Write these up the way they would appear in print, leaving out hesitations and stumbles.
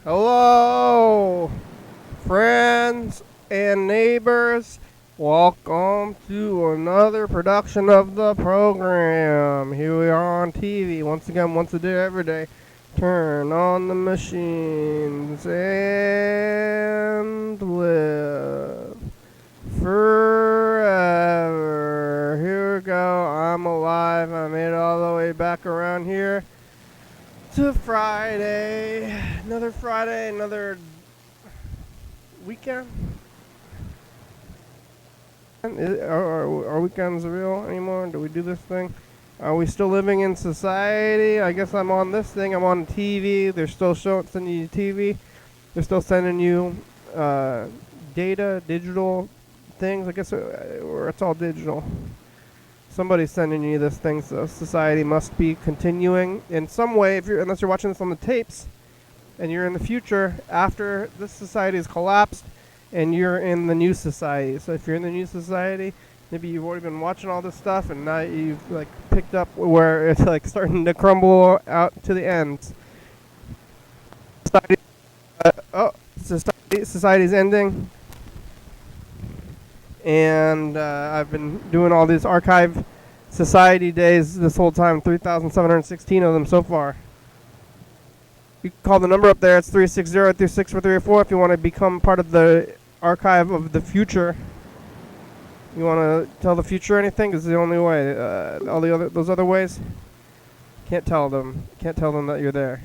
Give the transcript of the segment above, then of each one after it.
Hello, friends and neighbors. Welcome to another production of the program. Here we are on TV once again, once a day, every day. Turn on the machines and live forever. Here we go. I'm alive. I made it all the way back around here to Friday. Another weekend. Are weekends real anymore? Do we do this thing? Are we still living in society? I guess I'm on this thing. I'm on TV. They're still sending you TV. They're still sending you data, digital things. I guess it's all digital. Somebody's sending you this thing, so society must be continuing in some way. Unless you're watching this on the tapes, and you're in the future after this society has collapsed, and you're in the new society. So if you're in the new society, maybe you've already been watching all this stuff, and now you've like picked up where it's like starting to crumble out to the end. Society, society's ending. And I've been doing all these archive society days this whole time, 3,716 of them so far. You can call the number up there. It's 360-364-384 if you want to become part of the archive of the future. You want to tell the future anything? It's the only way. Those other ways, can't tell them. Can't tell them that you're there.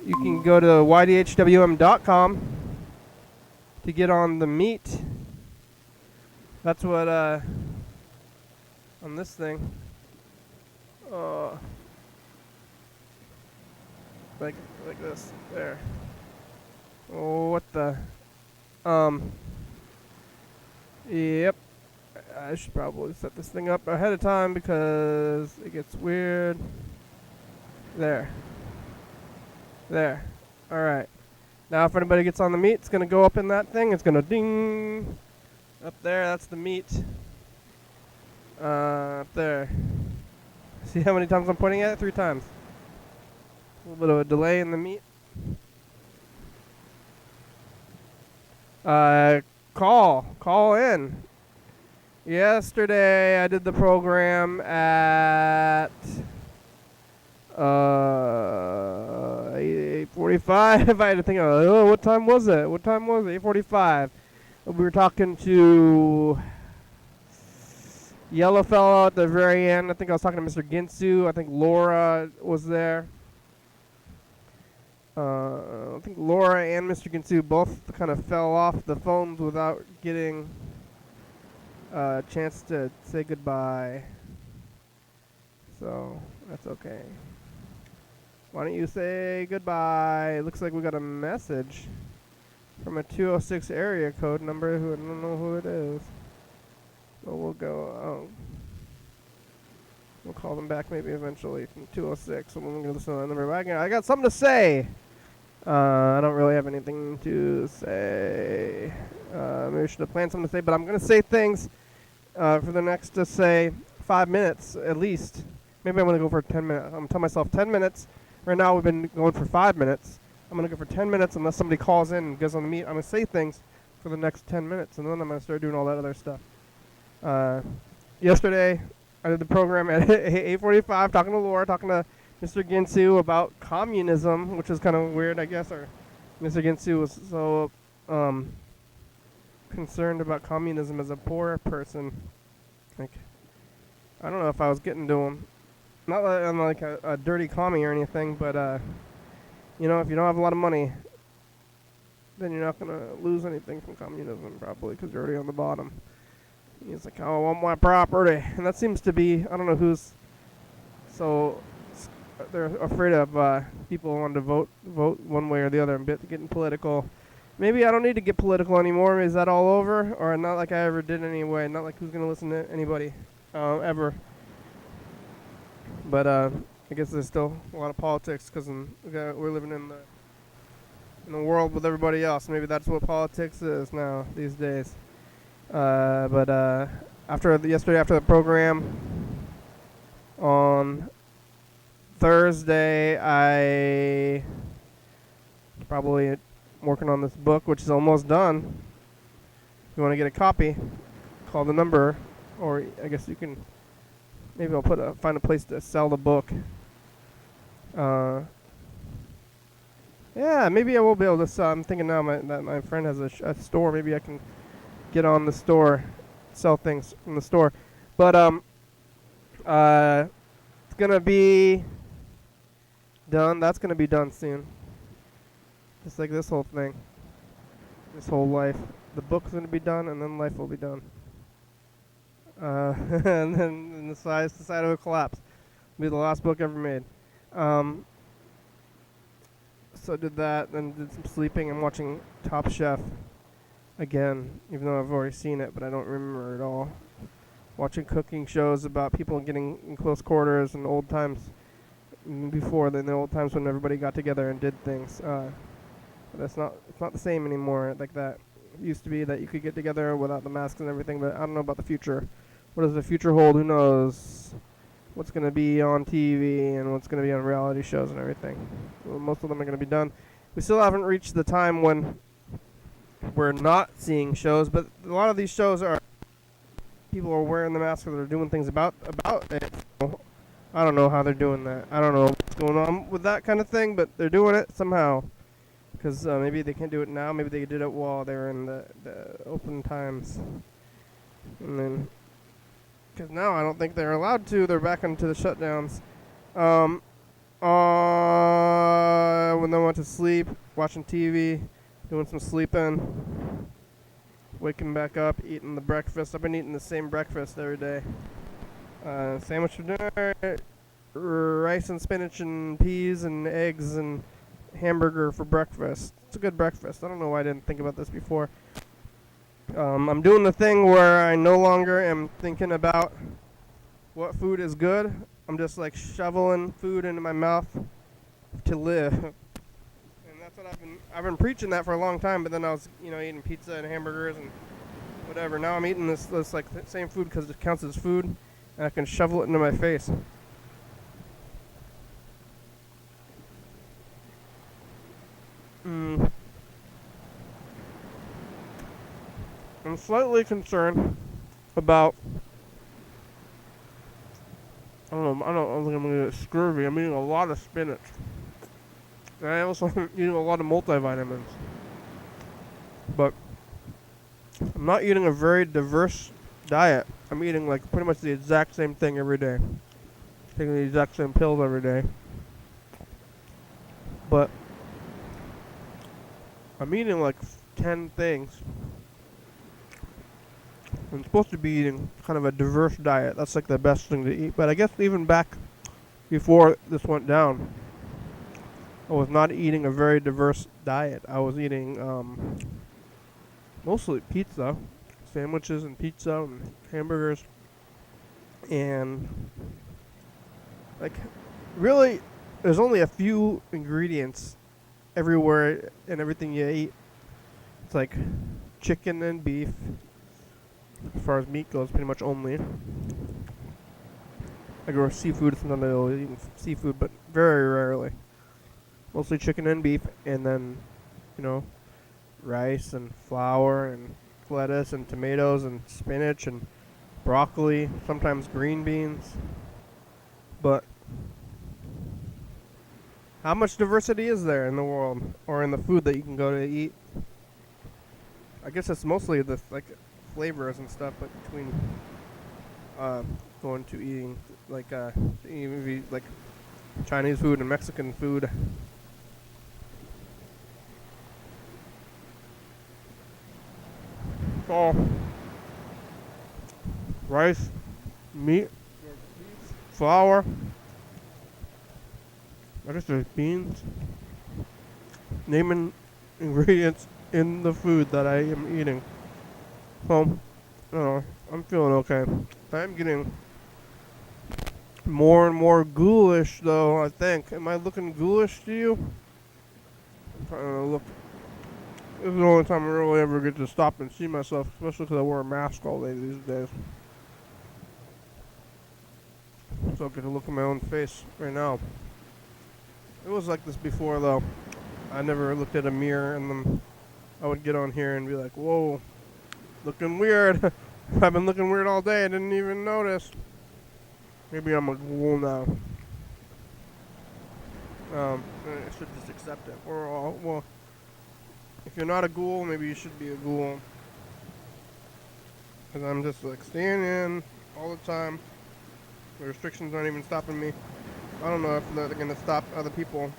You can go to YDHWM.com to get on the meet. That's what on this thing. Like this. There. Oh, what the? Yep. I should probably set this thing up ahead of time because it gets weird. There. Alright. Now if anybody gets on the meet, it's going to go up in that thing. It's going to ding. Up there, that's the meet. Up there. See how many times I'm pointing at it? 3 times. A little bit of a delay in the meet. Call in. Yesterday I did the program at 8:45. I had to think of, what time was it? 8:45. We were talking to Yellow Fellow at the very end. I think I was talking to Mr. Ginsu. I think Laura was there. I think Laura and Mr. Ginsu both kind of fell off the phones without getting a chance to say goodbye. So, that's okay. Why don't you say goodbye? It looks like we got a message from a 206 area code number who I don't know who it is. So we'll go, we'll call them back maybe eventually from 206. So we're going to listen to that number. I got something to say. I don't really have anything to say. Maybe I should have planned something to say, but I'm going to say things for the next, to say, 5 minutes at least. Maybe I'm going to go for 10 minutes. I'm going to tell myself 10 minutes. Right now we've been going for 5 minutes. I'm going to go for 10 minutes unless somebody calls in and goes on the meet. I'm going to say things for the next 10 minutes, and then I'm going to start doing all that other stuff. Yesterday, I did the program at 8:45, talking to Laura, talking to Mr. Ginsu about communism, which is kind of weird, I guess. Or Mr. Ginsu was so concerned about communism as a poor person. Like, I don't know if I was getting to him. Not that I'm like a dirty commie or anything, but you know, if you don't have a lot of money, then you're not gonna lose anything from communism probably because you're already on the bottom. He's like, oh, I want my property. And that seems to be, I don't know who's, so they're afraid of people wanting to vote one way or the other and getting political. Maybe I don't need to get political anymore. Is that all over? Or not like I ever did anyway. Not like who's going to listen to anybody ever. But I guess there's still a lot of politics because we're living in the world with everybody else. Maybe that's what politics is now these days. But yesterday after the program on Thursday, I probably working on this book, which is almost done. If you want to get a copy, call the number, or I guess you can. Maybe I'll find a place to sell the book. Yeah, maybe I will be able to sell. I'm thinking now that my friend has a store. Maybe I can get on the store, sell things from the store. But it's gonna be done. That's gonna be done soon. Just like this whole thing, this whole life. The book's gonna be done, and then life will be done. And then the side will collapse. It'll be the last book ever made. So I did that, then did some sleeping and watching Top Chef again, even though I've already seen it, but I don't remember it all. Watching cooking shows about people getting in close quarters and old times before, in the old times when everybody got together and did things. But it's not the same anymore like that. It used to be that you could get together without the masks and everything, but I don't know about the future. What does the future hold? Who knows? What's going to be on TV and what's going to be on reality shows and everything. Well, most of them are going to be done. We still haven't reached the time when we're not seeing shows, but a lot of these shows are people are wearing the masks or they're doing things about it. So I don't know how they're doing that. I don't know what's going on with that kind of thing, but they're doing it somehow. Because maybe they can't do it now. Maybe they did it while they were in the open times. And then, because now I don't think they're allowed to. They're back into the shutdowns. When they went to sleep, watching TV, doing some sleeping, waking back up, eating the breakfast. I've been eating the same breakfast every day. Sandwich for dinner, rice and spinach and peas and eggs and hamburger for breakfast. It's a good breakfast. I don't know why I didn't think about this before. I'm doing the thing where I no longer am thinking about what food is good. I'm just like shoveling food into my mouth to live. And that's what I've been preaching that for a long time, but then I was, eating pizza and hamburgers and whatever. Now I'm eating this like same food because it counts as food, and I can shovel it into my face. I'm slightly concerned about. I don't think I'm gonna get scurvy. I'm eating a lot of spinach. And I also am eating a lot of multivitamins. But I'm not eating a very diverse diet. I'm eating like pretty much the exact same thing every day. Taking the exact same pills every day. But I'm eating like 10 things. I'm supposed to be eating kind of a diverse diet. That's like the best thing to eat. But I guess even back before this went down, I was not eating a very diverse diet. I was eating mostly pizza, sandwiches and pizza and hamburgers. And like really, there's only a few ingredients everywhere in everything you eat. It's like chicken and beef. As far as meat goes, pretty much only. I go with seafood. Sometimes I'll eat seafood, but very rarely. Mostly chicken and beef, and then, rice and flour and lettuce and tomatoes and spinach and broccoli. Sometimes green beans. But how much diversity is there in the world, or in the food that you can go to eat? I guess it's mostly the flavors and stuff, but between going to eating maybe like Chinese food and Mexican food. So rice, meat, flour, I guess there's beans. Naming ingredients in the food that I am eating. So, I don't know, I'm feeling okay. I'm getting more and more ghoulish, though, I think. Am I looking ghoulish to you? I'm trying to look. This is the only time I really ever get to stop and see myself, especially because I wear a mask all day these days. So I get to look at my own face right now. It was like this before, though. I never looked at a mirror, and then I would get on here and be like, whoa, looking weird. I've been looking weird all day. I didn't even notice. Maybe I'm a ghoul now. I should just accept it. We're all, well, if you're not a ghoul, maybe you should be a ghoul. Because I'm just like staying in all the time. The restrictions aren't even stopping me. I don't know if they're going to stop other people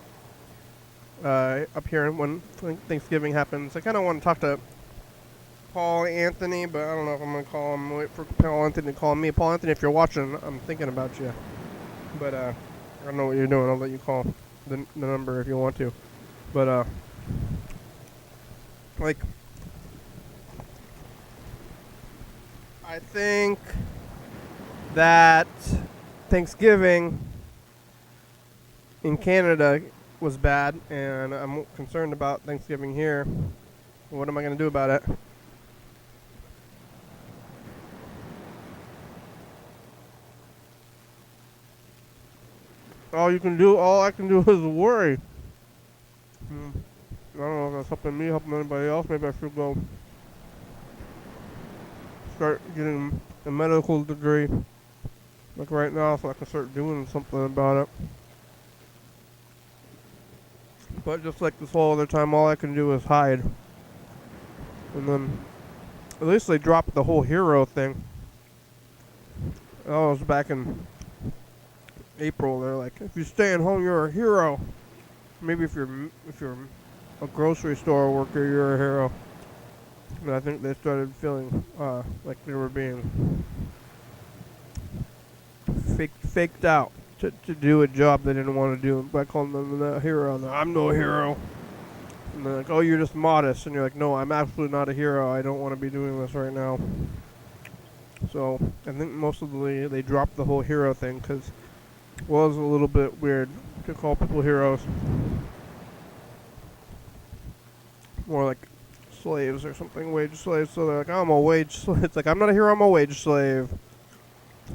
up here when Thanksgiving happens. I kind of want to talk to Paul Anthony, but I don't know if I'm going to call him. Wait for Paul Anthony to call me. Paul Anthony, if you're watching, I'm thinking about you. But I don't know what you're doing. I'll let you call the number if you want to. But like, I think that Thanksgiving in Canada was bad, and I'm concerned about Thanksgiving here. What am I going to do about it? All I can do is worry. I don't know if that's helping me, helping anybody else. Maybe I should go start getting a medical degree, like right now, so I can start doing something about it. But just like this whole other time, all I can do is hide. And then, at least they dropped the whole hero thing. That was back in April. They're like, if you stay at home, you're a hero. Maybe if you're a grocery store worker, you're a hero. But I think they started feeling like they were being faked out to do a job they didn't want to do by calling them a hero. No, I'm no hero. And they're like, oh, you're just modest. And you're like, no, I'm absolutely not a hero. I don't want to be doing this right now. So I think most of they dropped the whole hero thing because it was a little bit weird to call people heroes. More like slaves or something, wage slaves. So they're like, oh, I'm a wage slave. It's like, I'm not a hero, I'm a wage slave.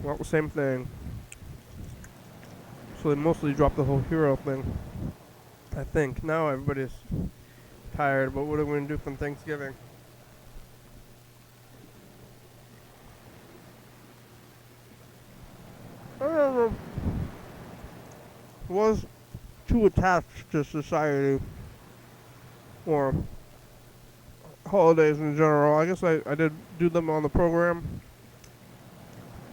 Not the same thing. So they mostly dropped the whole hero thing. I think. Now everybody's tired, but what are we going to do from Thanksgiving? I don't know. Was too attached to society or holidays in general. I guess I did do them on the program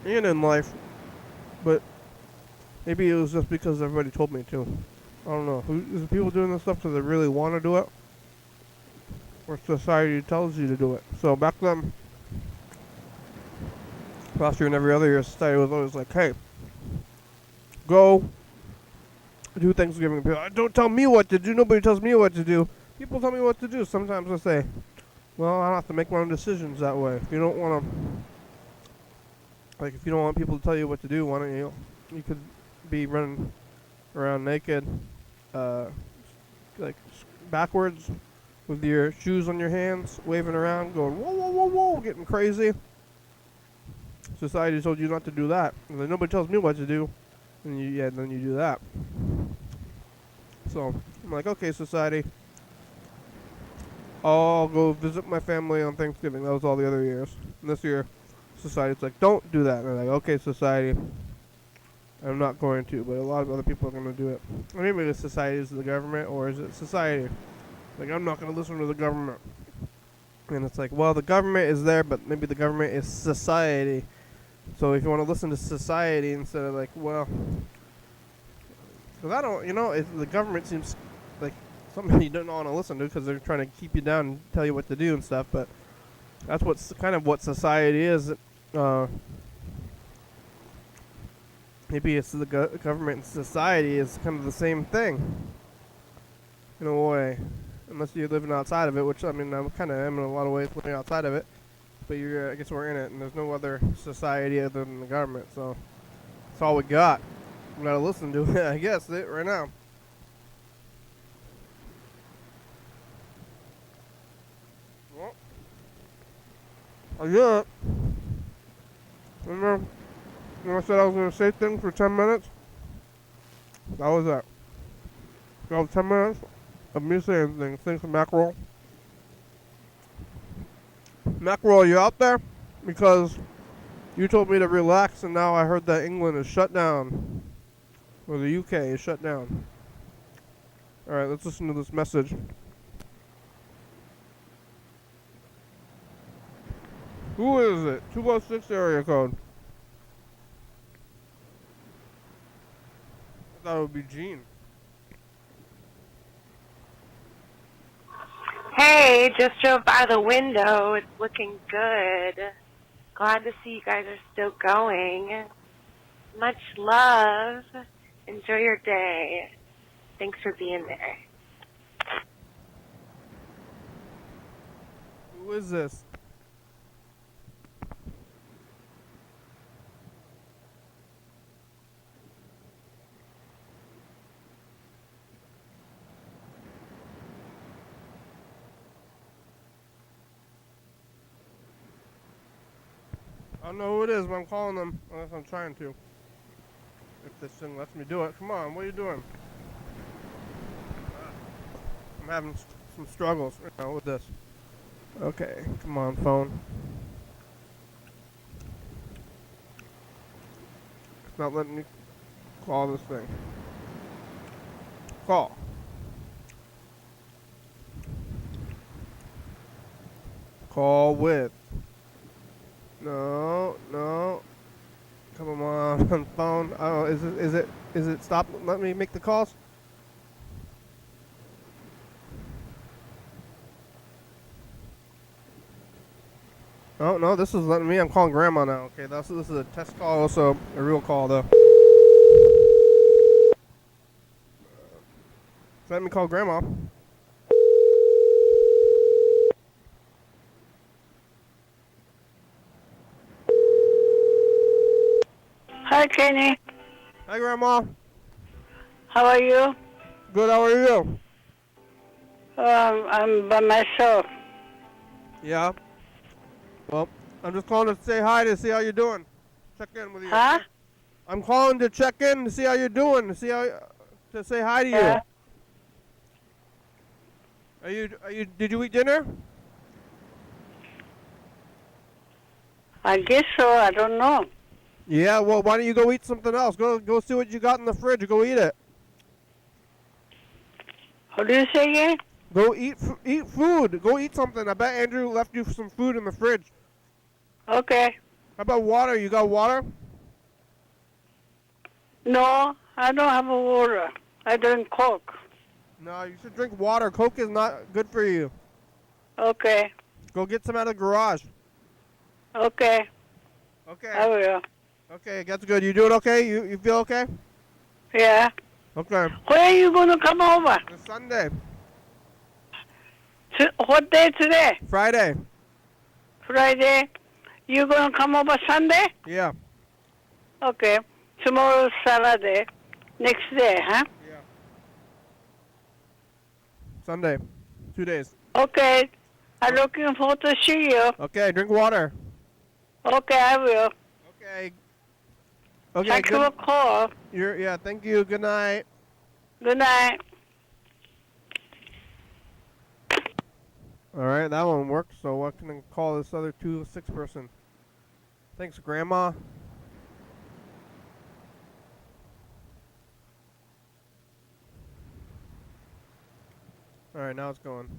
and in life, but maybe it was just because everybody told me to. I don't know. Is people doing this stuff because they really want to do it, or society tells you to do it? So back then, last year and every other year, society was always like, "Hey, go do Thanksgiving." People, don't tell me what to do. Nobody tells me what to do. People tell me what to do. Sometimes I say, well, I don't have to make my own decisions that way. If you don't want to, like, if you don't want people to tell you what to do, why don't you? You could be running around naked, like backwards, with your shoes on your hands, waving around, going whoa, whoa, whoa, whoa, getting crazy. Society told you not to do that. And then nobody tells me what to do, and then you do that. So I'm like, okay, society. I'll go visit my family on Thanksgiving. That was all the other years. And this year, society's like, don't do that. And they're like, okay, society, I'm not going to. But a lot of other people are going to do it. Maybe the society is the government, or is it society? Like, I'm not going to listen to the government. And it's like, well, the government is there, but maybe the government is society. So if you want to listen to society instead of like, well, because I don't, the government seems like something you don't want to listen to because they're trying to keep you down and tell you what to do and stuff. But that's what's kind of what society is. Maybe it's the government and society is kind of the same thing in a way, unless you're living outside of it, which I mean I kind of am in a lot of ways living outside of it. But I guess we're in it, and there's no other society other than the government. So that's all we got. We gotta listen to it, I guess, right now. Well, I get it. Remember when I said I was gonna say things for 10 minutes? That was that. Go 10 minutes of me saying things. Thanks, Mackerel. Mackerel, you out there? Because you told me to relax, and now I heard that England is shut down. Or the UK is shut down. Alright, let's listen to this message. Who is it? 206 area code. I thought it would be Gene. Hey, just drove by the window. It's looking good. Glad to see you guys are still going. Much love. Enjoy your day. Thanks for being there. Who is this? I don't know who it is, but I'm calling them. Unless I'm trying to. If this thing lets me do it. Come on, what are you doing? I'm having some struggles with this. Okay, come on, phone. It's not letting me call this thing. Call. Call with. No. Come on, phone. Oh, is it stop? Let me make the calls. Oh no, this is letting me. I'm calling Grandma now. Okay, this is a test call, also a real call though. Let me call Grandma. Hi, Kenny. Hi, Grandma. How are you? Good. How are you? I'm by myself. Yeah. Well, I'm just calling to say hi to see how you're doing. Check in with you. Huh? Okay? I'm calling to check in to see how you're doing. To say hi to Yeah. you. Did you eat dinner? I guess so. I don't know. Yeah. Well, why don't you go eat something else? Go see what you got in the fridge. Go eat it. What do you say again? Go eat food. Go eat something. I bet Andrew left you some food in the fridge. Okay. How about water? You got water? No, I don't have a water. I drink Coke. No, you should drink water. Coke is not good for you. Okay. Go get some out of the garage. Okay. Okay. I will. Okay, that's good. You doing okay? You feel okay? Yeah. Okay. When are you going to come over? It's Sunday. What day today? Friday. Friday. You going to come over Sunday? Yeah. Okay. Tomorrow's Saturday. Next day, huh? Yeah. Sunday. 2 days. Okay. I'm looking forward to see you. Okay, drink water. Okay, I will. Okay. Okay. Thank you for the call. Yeah, thank you. Good night. Good night. All right, that one worked. So what can I call this other 206 person? Thanks, Grandma. All right, now it's going.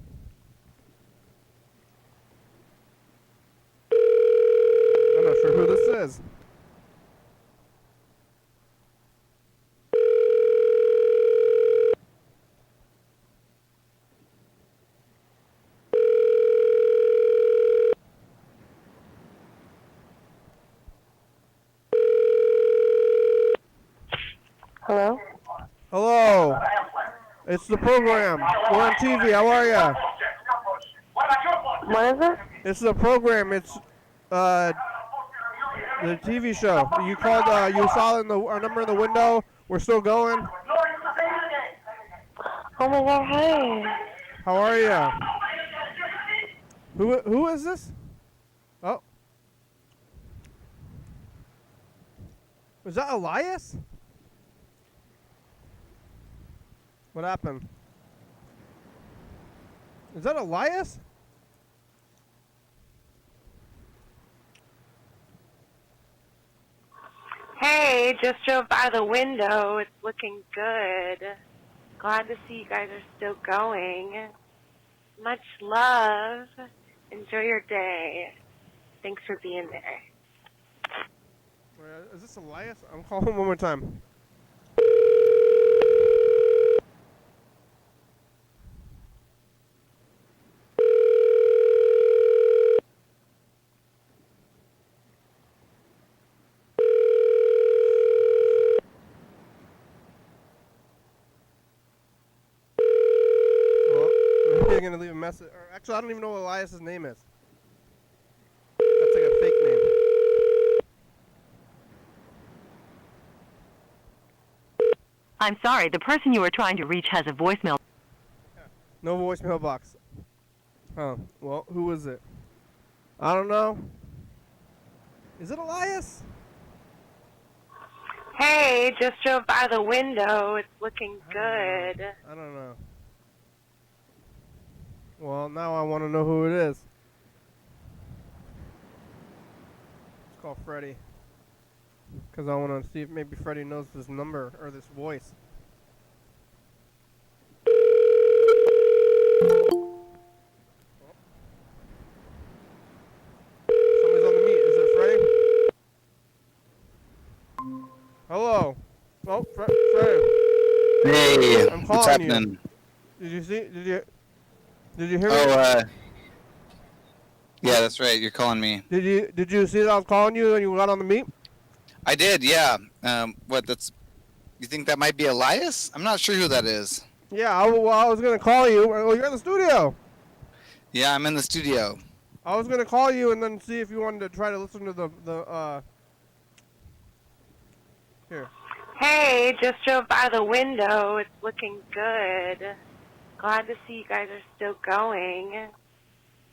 I'm not sure who this is. Hello? Hello. It's the program. We're on TV. How are ya? What is it? It's the program. It's the TV show. You called. You saw our number in the window. We're still going. Oh my god, hi. How are ya? Who is this? Oh. Is that Elias? What happened? Is that Elias? Hey, just drove by the window. It's looking good. Glad to see you guys are still going. Much love. Enjoy your day. Thanks for being there. Is this Elias? I'm calling him one more time. Well, maybe I'm gonna leave a message. Or actually, I don't even know what Elias's name is. That's like a fake name. I'm sorry, the person you are trying to reach has a voicemail. No voicemail box. Oh, well, who is it? I don't know. Is it Elias? Hey, just drove by the window. It's looking good. I don't know. Well, now I want to know who it is. Let's call Freddie. Because I want to see if maybe Freddie knows this number or this voice. Somebody's on the meet. Is it Freddie? Hello. Oh, Freddie. Hey, I'm what's calling you. happening? Did you see? Did you hear me? Yeah, that's right. You're calling me. Did you see that I was calling you and you got on the meet? I did, yeah. You think that might be Elias? I'm not sure who that is. Yeah, I was gonna call you. Oh, you're in the studio. Yeah, I'm in the studio. I was gonna call you and then see if you wanted to try to listen to the Here. Hey, just drove by the window. It's looking good. Glad to see you guys are still going.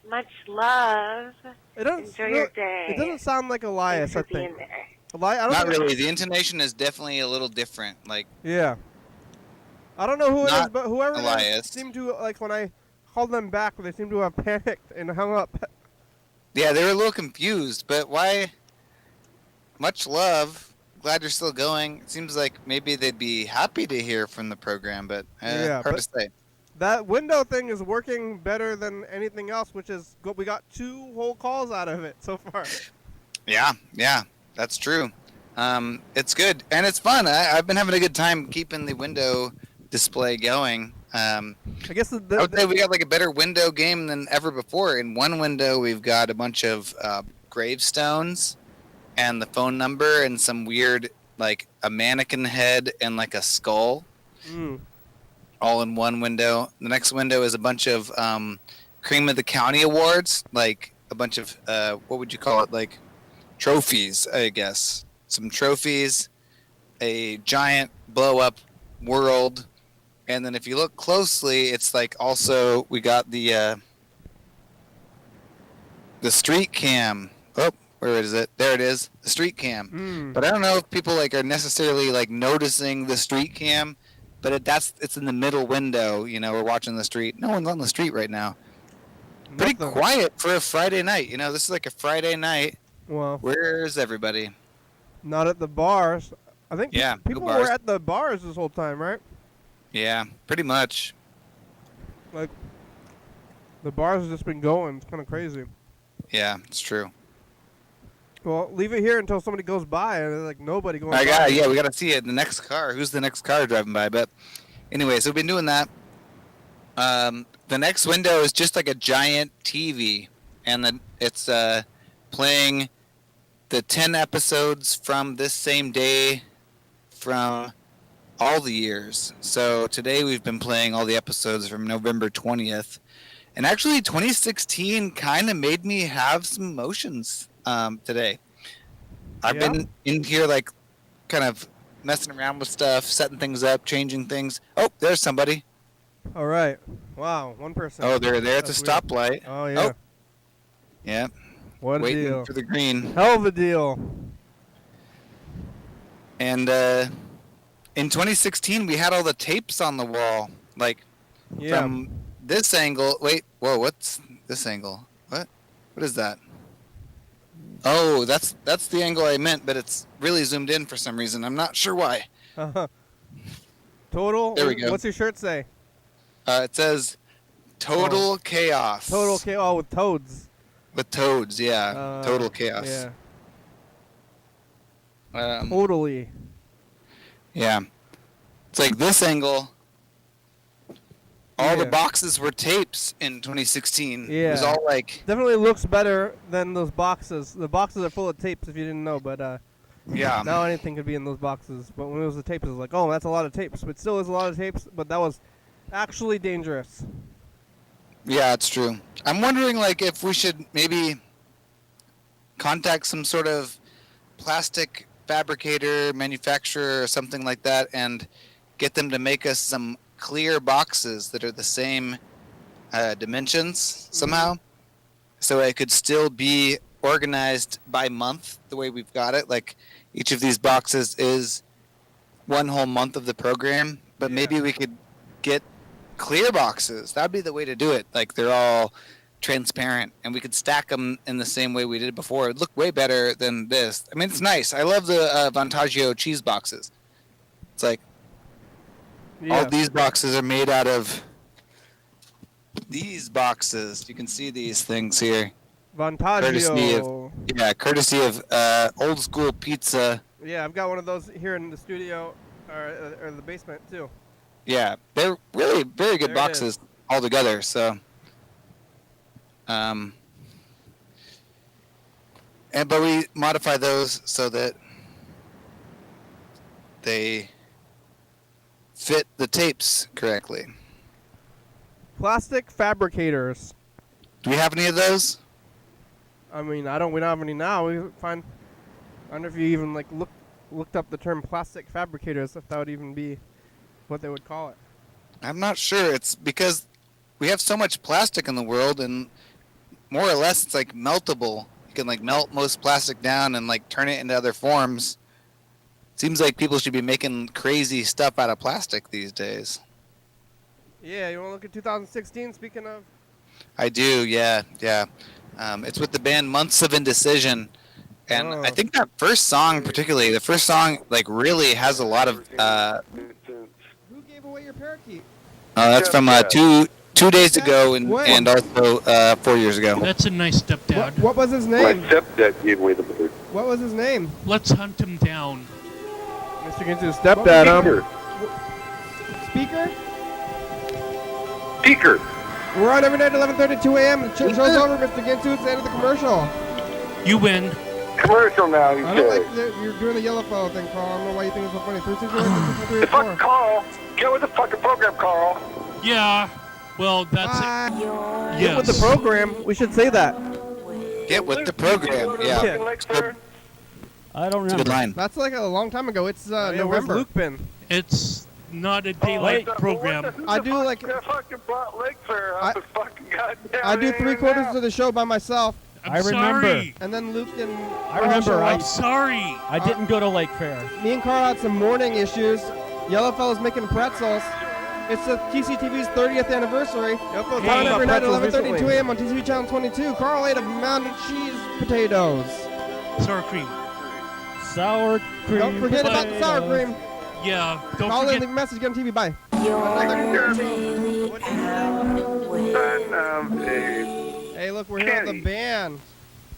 Much love. It doesn't. Enjoy your day. It doesn't sound like Elias. Thanks for I think. being there. I don't Not think really. The intonation is definitely a little different. Like, Yeah. I don't know who it is, Not but whoever it is Elias. seemed to when I called them back, they seemed to have panicked and hung up. yeah, they were a little confused, but why? Much love. Glad you're still going. It seems like maybe they'd be happy to hear from the program, but Yeah, hard but- to say. That window thing is working better than anything else, which is good. We got 2 whole calls out of it so far. Yeah, that's true. It's good and it's fun. I've been having a good time keeping the window display going. I guess I would say we got like a better window game than ever before. In one window, we've got a bunch of gravestones and the phone number and some weird like a mannequin head and like a skull, all in one window. The next window is a bunch of cream of the county awards, like a bunch of what would you call it, like trophies, I guess. Some trophies, a giant blow up world, and then if you look closely, it's like also we got the street cam. Oh, where is it? There it is, the street cam. But I don't know if people like are necessarily like noticing the street cam, but it's in the middle window. You know, we're watching the street. No one's on the street right now. Pretty quiet for a Friday night. You know, this is like a Friday night. Well, Where's everybody? not at the bars. I think Yeah, people no bars. were at the bars this whole time, right? Yeah, pretty much. Like, the bars have just been going. It's kind of crazy. Yeah, it's true. Well, leave it here until somebody goes by, and there's like nobody going I by. got yeah, we got to see it. The next car. Who's the next car driving by? But anyway, so we've been doing that. The next window is just like a giant TV, and then it's playing the 10 episodes from this same day from all the years. So today we've been playing all the episodes from November 20th. And actually 2016 kind of made me have some emotions today. I've been in here like kind of messing around with stuff, setting things up, changing things. Oh, there's somebody. All right. Wow, one person. Oh, they're there at the That's weird. stoplight. Oh, yeah. Oh. Yeah. What a Waiting deal. for the green. Hell of a deal. And in 2016 we had all the tapes on the wall, like Yeah. from this angle. Wait, whoa, what's this angle? What is that? Oh, that's the angle I meant, but it's really zoomed in for some reason. I'm not sure why. Total. There we go. What's your shirt say? It says total chaos. Total chaos. Oh, with toads. With toads, yeah. Total chaos. Yeah. Totally. Yeah. It's like this angle. All the boxes were tapes in 2016. Yeah. It was all like. Definitely looks better than those boxes. The boxes are full of tapes if you didn't know, but yeah. Now anything could be in those boxes. But when it was the tapes, it was like, oh, that's a lot of tapes. But still is a lot of tapes, but that was actually dangerous. Yeah, it's true. I'm wondering, like, if we should maybe contact some sort of plastic fabricator, manufacturer, or something like that, and get them to make us some clear boxes that are the same dimensions somehow, so it could still be organized by month the way we've got it. Like, each of these boxes is one whole month of the program, but maybe we could get clear boxes. That'd be the way to do it. Like, they're all transparent, and we could stack them in the same way we did before. It'd look way better than this. I mean, it's nice. I love the Vantaggio cheese boxes. It's like all these boxes are made out of these boxes. You can see these things here. Vantaggio. Courtesy of Old School Pizza. Yeah, I've got one of those here in the studio or the basement too. Yeah, they're really very good boxes altogether. So, but we modify those so that they fit the tapes correctly. Plastic fabricators. Do we have any of those? I mean, we don't have any now. We find. I wonder if you even like looked up the term plastic fabricators, if that would even be what they would call it. I'm not sure. It's because we have so much plastic in the world, and more or less it's like meltable. You can like melt most plastic down and like turn it into other forms. Seems like people should be making crazy stuff out of plastic these days. Yeah, you want to look at 2016, speaking of? I do, yeah. It's with the band Months of Indecision. And I think that first song particularly, the first song like really has a lot of Who gave away your parakeet? that's from 2 days ago and also 4 years ago. That's a nice stepdad. What was his name? My stepdad gave away the bird. What was his name? Let's hunt him down. Mr. Gintu's stepdad, Speaker? Speaker. We're on every night at 11:32 a.m. The show's over, Mr. Gintu. It's the end of the commercial. You win. Commercial now, you I don't like that you're doing the yellow fellow thing, Carl. I don't know why you think it's so funny. 364 fucking Carl. Get with the fucking program, Carl. Yeah. Well, that's it. Get Yes. with the program. We should say that. Get with the program. Yeah. I don't It's a remember. good line. That's like a long time ago. It's November. Luke been? It's not a daylight program. I do like. fucking brought Lake Fair up and fucking goddamn. I do 3/4 of the show by myself. I'm I remember. sorry. And then Luke and I remember. I'm sorry. I didn't go to Lake Fair. me and Carl had some morning issues. Yellowfellow's making pretzels. It's the TCTV's 30th anniversary. Yellowfellow's on every night at 11:32 a.m. on TCTV Channel 22. Carl ate a mound of cheese potatoes. Sour cream. Sour cream. Don't forget about the sour cream. Yeah. Don't Call in, forget. leave a message, get on TV. Bye. Hey, look, we're here with the band.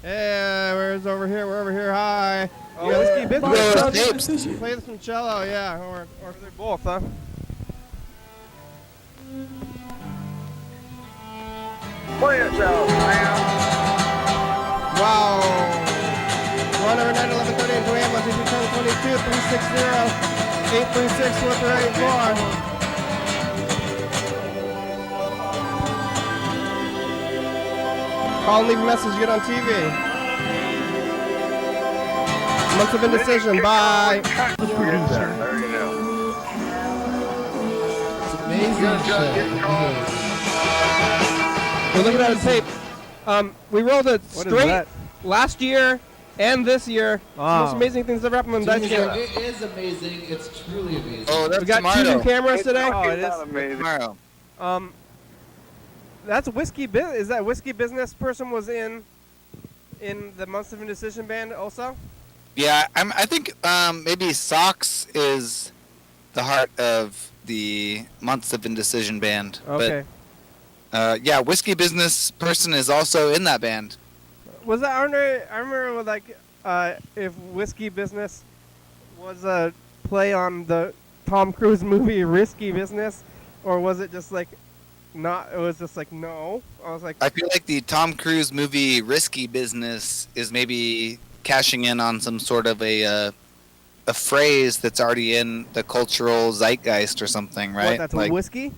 Hey, where's over here? We're over here. Hi. Oh, yeah, let's keep business. Play some cello, yeah, or they're both, huh? Play it out, man. Wow. We're on every night at 11:30 and 2 a.m. on TV Channel 22, 360-836-4384. Call and leave a message, get on TV. Months of Indecision, bye. It's amazing shit. We're looking at a tape. We rolled it straight last year And this year, Wow. most amazing things ever happened in Dice Game. It is amazing. It's truly amazing. Oh, that's We got tomorrow. 2 new cameras It's today. fucking Oh, it not is. amazing. Tomorrow. That's Whiskey Business. Is that Whiskey Business person was in the Months of Indecision band also? Yeah, I think maybe Socks is the heart of the Months of Indecision band. Okay. But yeah, Whiskey Business person is also in that band. Was that I remember with, like if Whiskey Business was a play on the Tom Cruise movie Risky Business, or was it just like not? It was just like no. I was like, I feel like the Tom Cruise movie Risky Business is maybe cashing in on some sort of a phrase that's already in the cultural zeitgeist or something, right? what? That's like whiskey.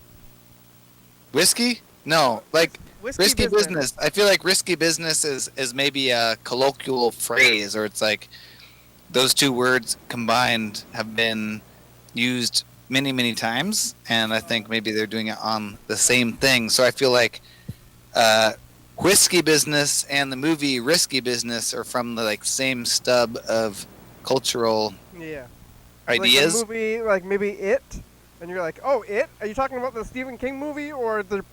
whiskey? No, like Whiskey risky business. I feel like risky business is maybe a colloquial phrase, or it's like those two words combined have been used many, many times, and I think maybe they're doing it on the same thing. So I feel like Whiskey Business and the movie Risky Business are from the like same stub of cultural Yeah. ideas. Like a movie, like maybe It, and you're like, oh, It? Are you talking about the Stephen King movie or the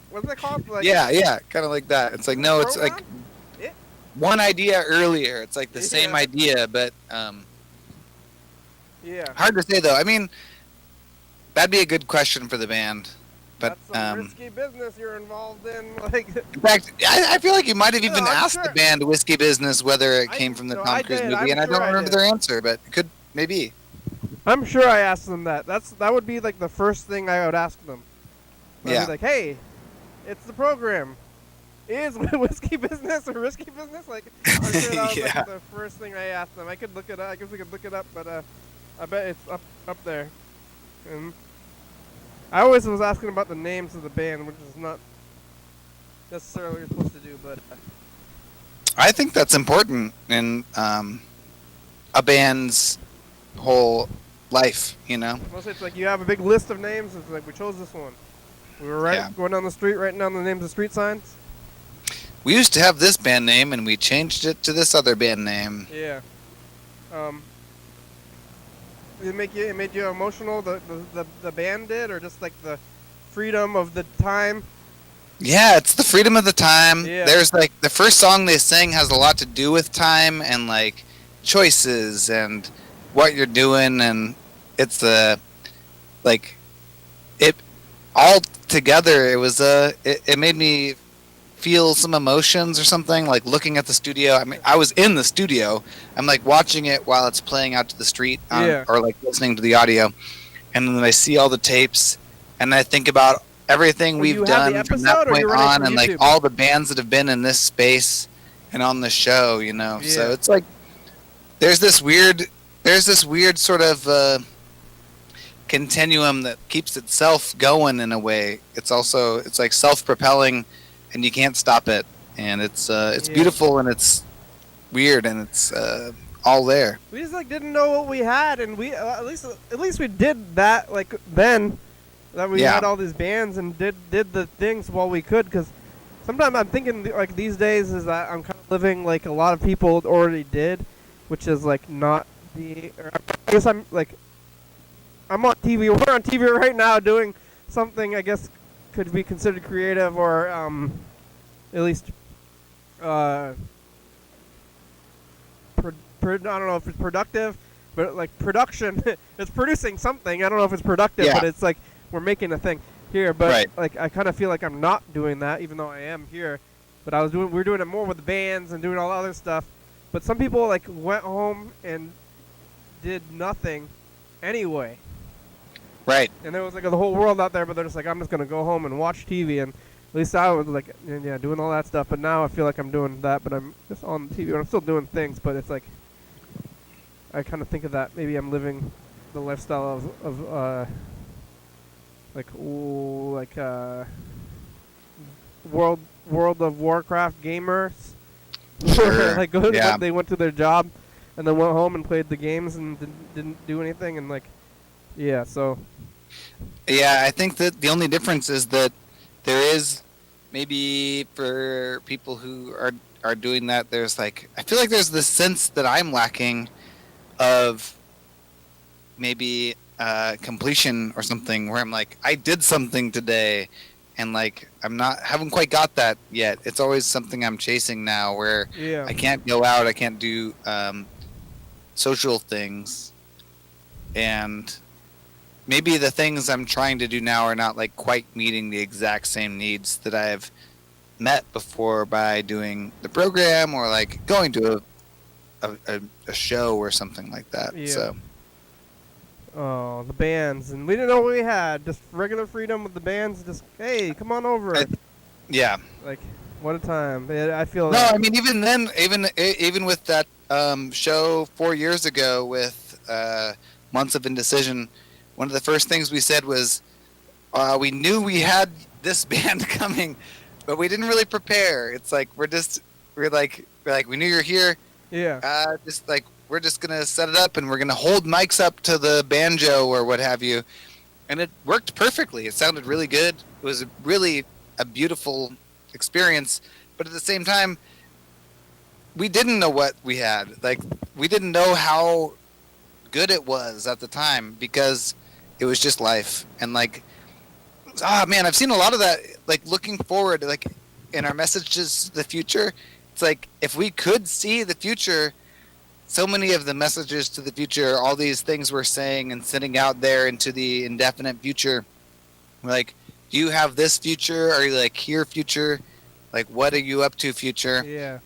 what's that called? Like, Yeah, kind of like that. It's like no, it's like Program? It? one idea earlier. It's like the same Yeah. idea, but Yeah. hard to say though. I mean, that'd be a good question for the band. But That's some risky business you're involved in. Like, in fact, I feel like you might have even I'm asked sure. the band Whiskey Business whether it came from the no, Tom I Cruise did. movie, I'm and I sure don't I remember did. their answer, but it could maybe. I'm sure I asked them that. That would be like the first thing I would ask them. I'd Yeah. be like, hey, it's the program. Is whiskey business or risky business? Like, I'm sure that was Yeah. like the first thing I asked them. I could look it up. I guess we could look it up, but I bet it's up there. And I always was asking about the names of the band, which is not necessarily what you're supposed to do, but I think that's important in a band's whole life, you know? mostly it's like you have a big list of names. It's like we chose this one. We were Yeah. going down the street, writing down the names of street signs. We used to have this band name, and we changed it to this other band name. Yeah. It made you emotional. The band did, or just like the freedom of the time. Yeah, it's the freedom of the time. Yeah. There's like the first song they sing has a lot to do with time and like choices and what you're doing, and it's like it all together. It was it made me feel some emotions or something, like looking at the studio. I mean, I was in the studio. I'm like watching it while it's playing out to the street, Yeah. or like listening to the audio, and then I see all the tapes, and I think about everything Were you we've have the done from episode, that or point you're running on, from and like YouTube? all the bands that have been in this space and on the show, you know. So Yeah. it's like there's this weird sort of continuum that keeps itself going in a way. It's like self-propelling, and you can't stop it. And it's Yeah. beautiful, and it's weird, and it's all there. We just like didn't know what we had, and we at least we did that like then. That we Yeah. had all these bands and did the things while we could. Because sometimes I'm thinking like these days is that I'm kind of living like a lot of people already did, which is like not the. Or I guess I'm like I'm on TV. We're on TV right now doing something I guess could be considered creative, or at least I don't know if it's productive, but like production, it's producing something. I don't know if it's productive, Yeah. but it's like we're making a thing here. But Right. like I kind of feel like I'm not doing that, even though I am here. But we're doing it more with the bands and doing all the other stuff. But some people like went home and did nothing anyway. Right. And there was like the whole world out there, but they're just like, I'm just gonna go home and watch TV. And at least I was like, yeah, doing all that stuff. But now I feel like I'm doing that, but I'm just on TV. I'm still doing things, but it's like I kind of think of that. Maybe I'm living the lifestyle of World of Warcraft gamers. Sure. Like Yeah. they went to their job and then went home and played the games and didn't do anything, and like yeah, so Yeah, I think that the only difference is that there is maybe for people who are are doing that, there's like I feel like there's this sense that I'm lacking of maybe completion or something, where I'm like, I did something today, and like haven't quite got that yet. It's always something I'm chasing now, where Yeah. I can't go out, I can't do social things, and maybe the things I'm trying to do now are not like quite meeting the exact same needs that I've met before by doing the program or like going to a show or something like that. Yeah. So Oh, the bands, and we didn't know what we had. Just regular freedom with the bands. Just hey, come on over. yeah. Like, what a time. Yeah, I feel. No, I mean even then, even with that show 4 years ago with Months of Indecision, one of the first things we said was we knew we had this band coming, but we didn't really prepare. It's like we're like we knew you're here. Yeah. Just like we're just gonna set it up and we're gonna hold mics up to the banjo or what have you, and it worked perfectly. It sounded really good. It was really a beautiful experience, but at the same time, we didn't know what we had. Like we didn't know how good it was at the time because it was just life. And like, man, I've seen a lot of that. Like looking forward, like in our messages to the future, it's like if we could see the future. So many of the messages to the future, all these things we're saying and sending out there into the indefinite future, like, do you have this future? Are you like here future? Like, what are you up to future? Yeah.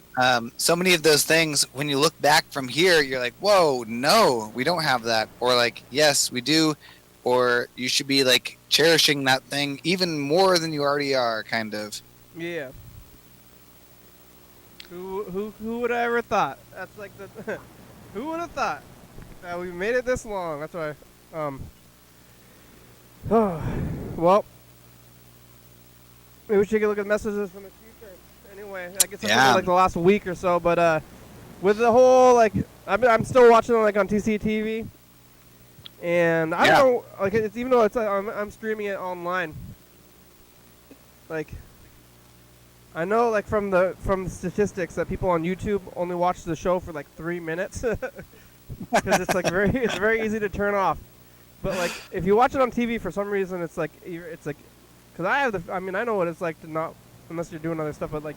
So many of those things, when you look back from here, you're like, whoa, no, we don't have that. Or like, yes, we do. Or you should be like cherishing that thing even more than you already are, kind of. Yeah. Who would have ever thought? That's like the. Who would have thought that we made it this long? That's why. Well, maybe we should take a look at messages from the future. Anyway, I guess that's been like the last week or so. But with the whole like, I'm still watching like on TCTV, and I don't know, like it's even though it's I'm streaming it online. Like. I know, like from the statistics, that people on YouTube only watch the show for like 3 minutes, because it's like it's very easy to turn off. But like if you watch it on TV, for some reason, it's like, because I know what it's like to not, unless you're doing other stuff, but like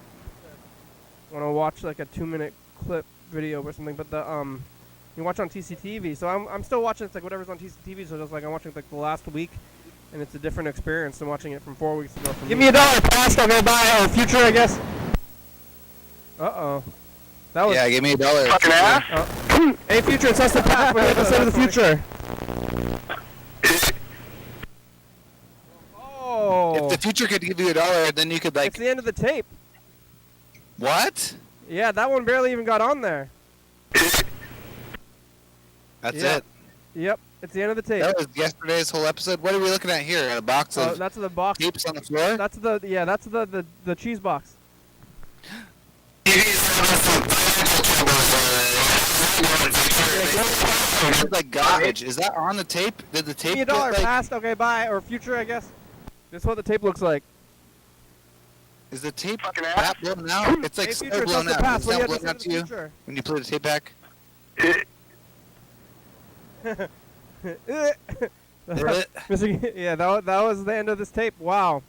want to watch like a 2-minute clip video or something. But you watch on TCTV, so I'm still watching. It's like whatever's on TCTV. So it's like I'm watching like the last week. And it's a different experience than watching it from 4 weeks ago. Give me $1, past, okay, bye, or future, I guess. Uh-oh. That was... Yeah, give me $1. Fucking ass. Hey, future, it's us the past. We're the same of the future. Oh. If the future could give you $1, then you could like... It's the end of the tape. What? Yeah, that one barely even got on there. That's it. Yep, it's the end of the tape. That was yesterday's whole episode. What are we looking at here? A box of that's the box. tapes on the floor? That's the cheese box. It's like garbage. Is that on the tape? Did the tape Give me $1, get, like, past, okay, bye, or future, I guess. This is what the tape looks like. Is the tape that blown out? It's like Hey, so future, it's blown us the out. past. Is What do that you have blown to out say to to you the future? when you play the tape back? Yeah, that was the end of this tape. Wow.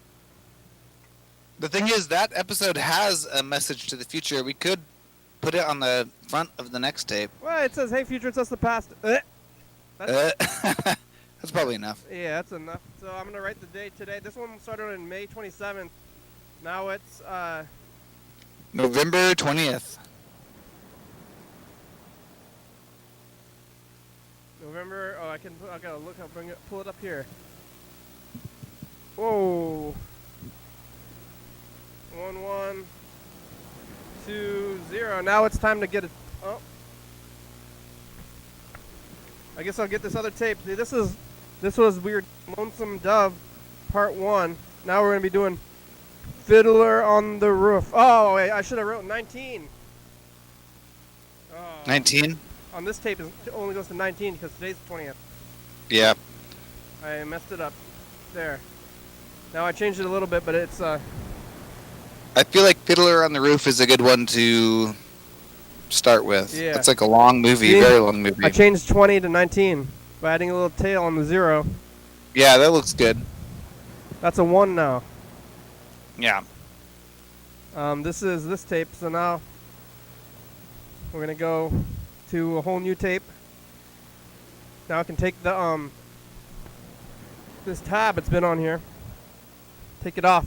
The thing is, that episode has a message to the future. We could put it on the front of the next tape. Well, it says, "Hey, future, it's us the past." That's probably enough. Yeah, that's enough. So I'm gonna write the date today. This one started on May 27th. Now it's November 20th. November. Oh, I gotta look. I'll pull it up here. Whoa. 1120. Now it's time to get it. Oh. I guess I'll get this other tape. See, this was weird. Lonesome Dove, Part 1. Now we're gonna be doing Fiddler on the Roof. Oh, wait, I should have wrote 19. 19? On this tape, it only goes to 19 because today's the 20th. Yeah. I messed it up. There. Now I changed it a little bit, but it's I feel like Fiddler on the Roof is a good one to start with. Yeah. It's like a long movie, See? very long movie. I changed 20 to 19 by adding a little tail on the 0. Yeah, that looks good. That's a 1 now. Yeah. This is this tape, so now we're gonna go to a whole new tape. Now I can take the this tab it's been on here. Take it off.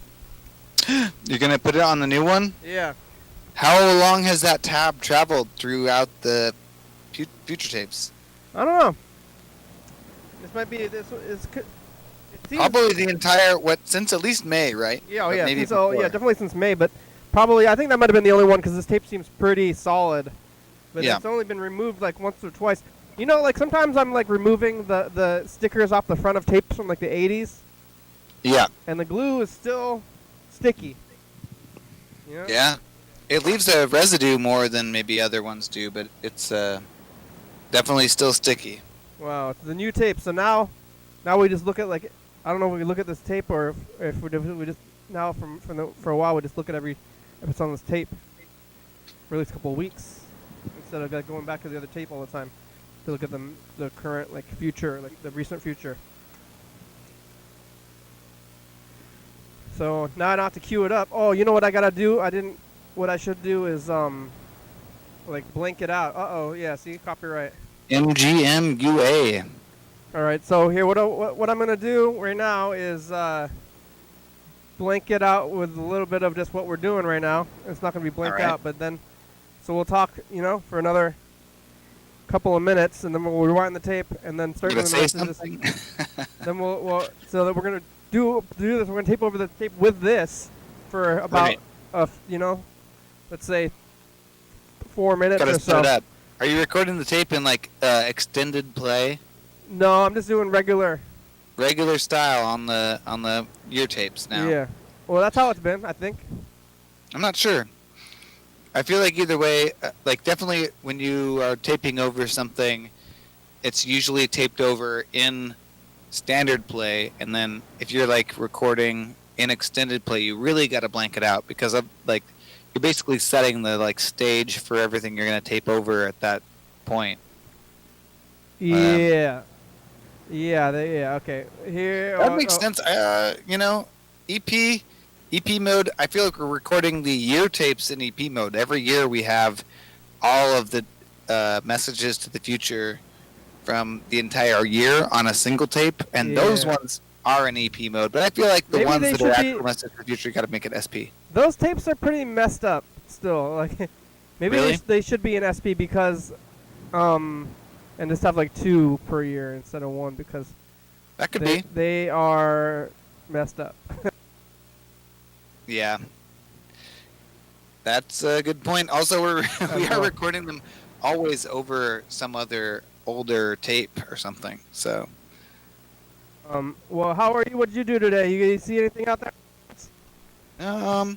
You're gonna put it on the new one? Yeah. How long has that tab traveled throughout the future tapes? I don't know. This might be this is. It seems, Probably the entire since at least May, right? Yeah, oh But yeah. maybe So yeah, before. definitely since May, but probably I think that might have been the only one because this tape seems pretty solid. But Yeah. it's only been removed like once or twice. You know, like sometimes I'm like removing the stickers off the front of tapes from like the 80s, Yeah. and the glue is still sticky. Yeah. Yeah. It leaves a residue more than maybe other ones do, but it's definitely still sticky. Wow, it's the new tape. So now we just look at like I don't know if we look at this tape or if we just now for a while we just look at if it's on this tape for at least a couple of weeks instead of like going back to the other tape all the time to look at the current like future like the recent future. So now I don't have to queue it up. Oh, you know what I gotta do? What I should do is like blank it out. Uh-oh, yeah, see, copyright. MGMUA. All right, so here, what I'm gonna do right now is blank it out with a little bit of just what we're doing right now. It's not gonna be blanked All right. out, but then, so we'll talk, for another couple of minutes, and then we'll rewind the tape, and then start Gonna doing the say rest of this. something? Then we'll so that we're gonna do this. We're gonna tape over the tape with this for about let's say 4 minutes Gotta or set so. it up. Are you recording the tape in like extended play, No, I'm just doing regular. regular style on the year tapes now? Yeah. Well, that's how it's been, I think. I'm not sure. I feel like either way, like definitely when you are taping over something, it's usually taped over in standard play, and then if you're like recording in extended play, you really got to blank it out because of like you're basically setting the like stage for everything you're gonna tape over at that point. Yeah. Yeah, okay. Here. That makes sense. EP mode. I feel like we're recording the year tapes in EP mode. Every year we have all of the messages to the future from the entire year on a single tape, and those Yeah. ones are in EP mode. But I feel like the Maybe ones they that are should be- actual messages to the future, you got to make it SP. Those tapes are pretty messed up still. Like maybe Really? they should be in SP because and just have like 2 per year instead of 1 because That could they, be. they are messed up. Yeah. That's a good point. Also, we are well. recording them always over some other older tape or something. So. Well, how are you? What did you do today? You see anything out there? I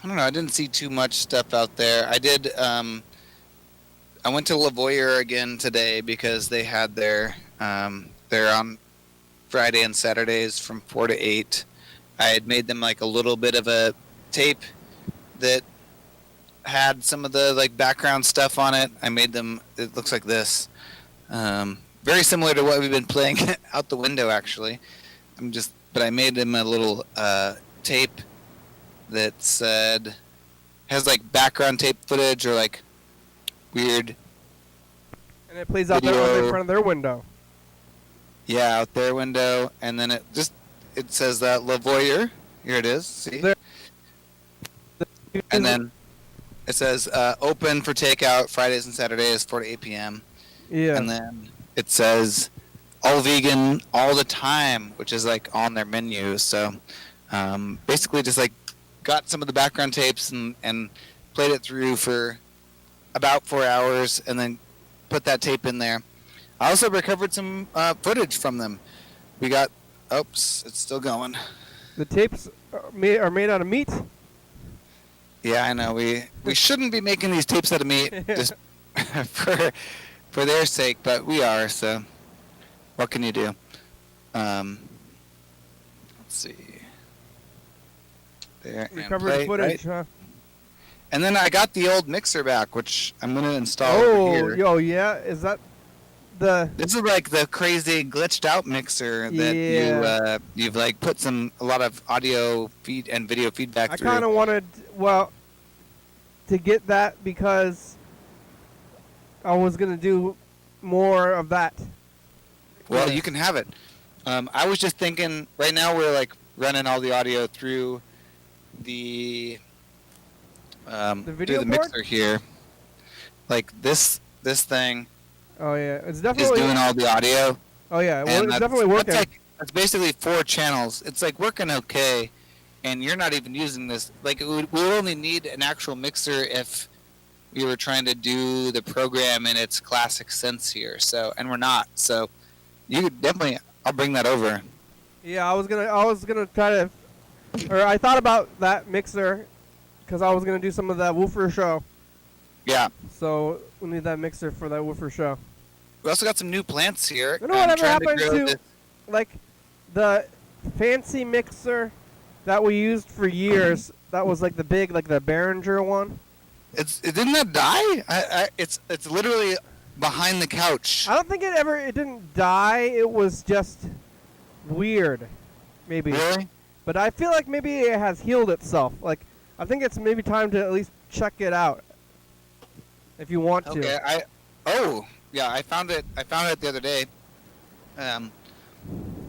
don't know. I didn't see too much stuff out there. I did. I went to Lavoyer again today because they had they're on Friday and Saturdays from 4 to 8. I had made them like a little bit of a tape that had some of the like background stuff on it. I made them. It looks like this. Very similar to what we've been playing out the window, actually. But I made them a little tape that has like background tape footage or like weird. And it plays out there in Video. front of their window. Yeah, out their window, and then it says that Lavoyer. Here it is. See. There- And then it says open for takeout Fridays and Saturdays 4 to 8 p.m. Yeah. And then it says all vegan all the time, which is like on their menu. So basically just like got some of the background tapes and played it through for about 4 hours and then put that tape in there. I also recovered some footage from them. We got, oops, it's still going. The tapes are made out of meat. Yeah, I know. We shouldn't be making these tapes out of meat just for their sake, but we are. So, what can you do? Let's see. there. And Recovered play, footage, right? huh? And then I got the old mixer back, which I'm gonna install Oh, over here. yo, yeah. Is that the? This is like the crazy glitched out mixer that Yeah. you've like put a lot of audio feed and video feedback I through. kind of wanted, to get that because I was gonna do more of that. Well, Yeah. you can have it. I was just thinking. Right now, we're like running all the audio through the video through the board? mixer here. Like this thing Oh yeah, it's is definitely. doing all the audio. Oh yeah, well, And it's that's- definitely working. That's basically 4 channels. It's like working okay, and you're not even using this. Like we would only need an actual mixer if we were trying to do the program in its classic sense here. So, and we're not. So, you could definitely. I'll bring that over. Yeah, I was gonna try to, or I thought about that mixer, because I was gonna do some of that woofer show. Yeah. So we need that mixer for that woofer show. We also got some new plants here. You know I'm whatever trying happened grow to, this- like, the fancy mixer that we used for years? That was like the big, like the Behringer one. Didn't that die? It's literally behind the couch. I don't think it didn't die. It was just weird, maybe. Really? But I feel like maybe it has healed itself. Like, I think it's maybe time to at least check it out. If you want to. Okay. I found it. I found it the other day.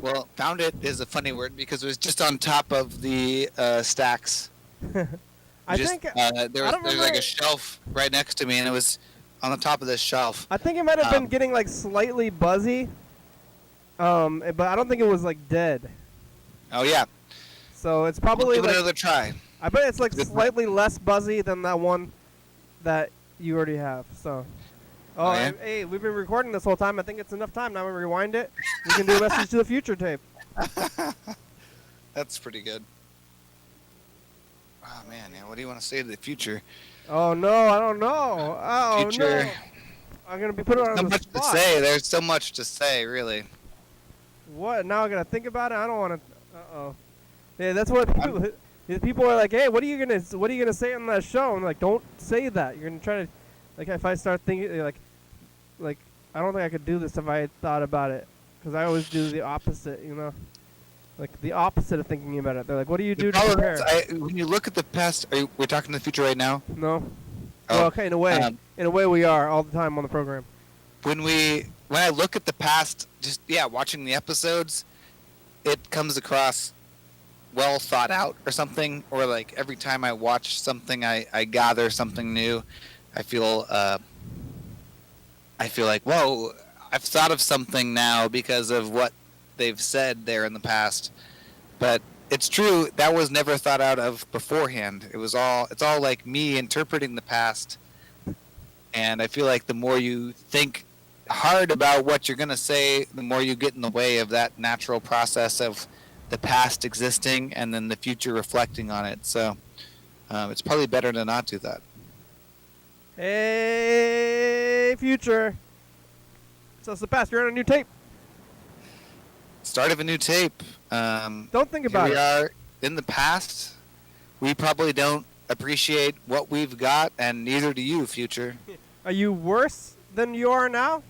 Well, found it is a funny word because it was just on top of the stacks. I Just, think there's like a shelf right next to me, and it was on the top of this shelf. I think it might have been getting like slightly buzzy. But I don't think it was like dead. Oh yeah. So it's probably Give it like, another try. I bet it's like Good slightly less buzzy than that one that you already have. So. Oh, yeah? hey, we've been recording this whole time. I think it's enough time. Now we rewind it. We can do a message to the future tape. That's pretty good. Oh man, yeah. What do you want to say to the future? Oh no, I don't know. Oh Future. no. I'm gonna be put on So the much spot. to say. There's so much to say, really. What? Now I gotta think about it. I don't want to. Uh-oh. Yeah, that's what people are like. Hey, what are you gonna say on that show? I'm like, don't say that. You're gonna try to, like, if I start thinking like, I don't think I could do this if I had thought about it, because I always do the opposite. You know, like the opposite of thinking about it. They're like, what do you do to prepare? When you look at the past, we're talking the future right now. No. Oh, Well, okay, in a way. In a way, we are all the time on the program. When I look at the past, just watching the episodes, it comes across well thought out or something, or like every time I watch something, I gather something new. I feel like, whoa, I've thought of something now because of what they've said there in the past. But it's true, that was never thought out of beforehand. It's all like me interpreting the past. And I feel like the more you think hard about what you're going to say, the more you get in the way of that natural process of the past existing and then the future reflecting on it. So it's probably better to not do that. Hey, future. So it's the past. You're on a new tape. Start of a new tape. Don't think about Here it. we are in the past. We probably don't appreciate what we've got, and neither do you, future. Are you worse than you are now?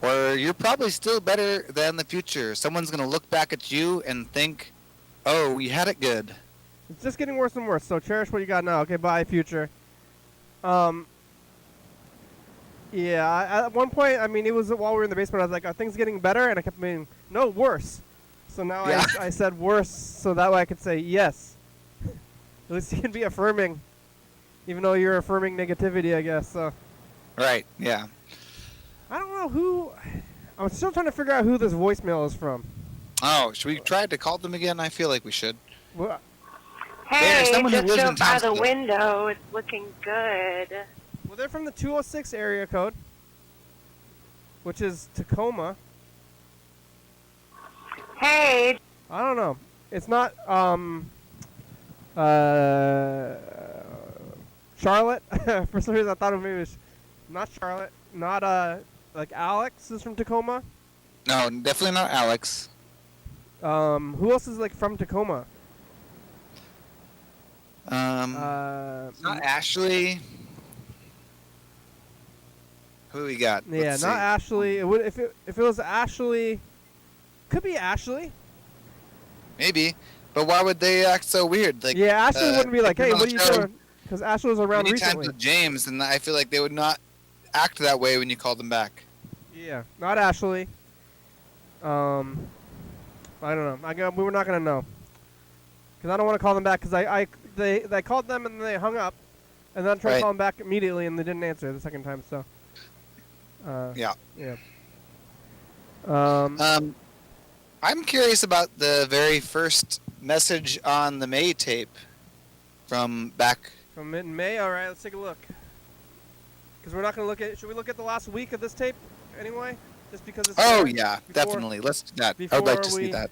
Or you're probably still better than the future. Someone's going to look back at you and think, oh, we had it good. It's just getting worse and worse. So cherish what you got now. Okay, bye, future. Yeah, at one point, I mean, it was while we were in the basement, I was like, are things getting better? And I kept being, no, worse. So now Yeah. I said worse, so that way I could say yes. At least you can be affirming, even though you're affirming negativity, I guess. So Right, yeah. I don't know who. I'm still trying to figure out who this voicemail is from. Oh, should we try to call them again? I feel like we should. Well, Hey, someone who just lives in drove by the Townsville. window. It's looking good. well, they're from the 206 area code, which is Tacoma. Hey, I don't know. It's not Charlotte. For some reason I thought maybe it was not Charlotte. Not like Alex is from Tacoma. No, definitely not Alex. Who else is like from Tacoma? Not Ashley. Who do we got? Yeah, Let's not see. Ashley. It would if it was Ashley. Could be Ashley. Maybe, but why would they act so weird? Like, Yeah, Ashley wouldn't be like, they've "Hey, been on what are you the show doing?" Because Ashley was around many times recently. with James, and I feel like they would not act that way when you called them back. Yeah, not Ashley. I don't know. We were not gonna know. Cause I don't want to call them back. Cause they called them and they hung up, and then I tried to Right. call them back immediately and they didn't answer the second time. So. Yeah. Yeah. I'm curious about the very first message on the May tape from back. From mid-May. All right, let's take a look. Cause we're not gonna look at. Should we look at the last week of this tape anyway? Just because it's. Oh there yeah, before- definitely. Let's do that. I would like to before see we- that.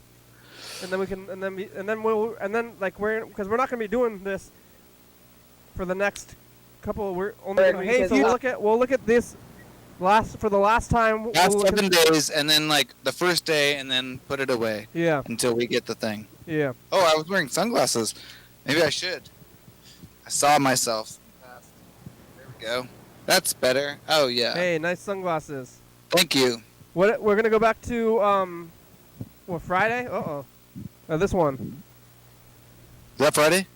And then we can, and then like because we're not gonna be doing this for the next couple. We're only gonna, hey, so we'll look at this for the last time. Last we'll look 7 at, days, and then like the first day, and then put it away yeah, until we get the thing. yeah. Oh, I was wearing sunglasses. Maybe I should. I saw myself. There we go. That's better. Oh yeah. Hey, nice sunglasses. Thank you. What we're gonna go back to what, Friday? This one. Is that Friday?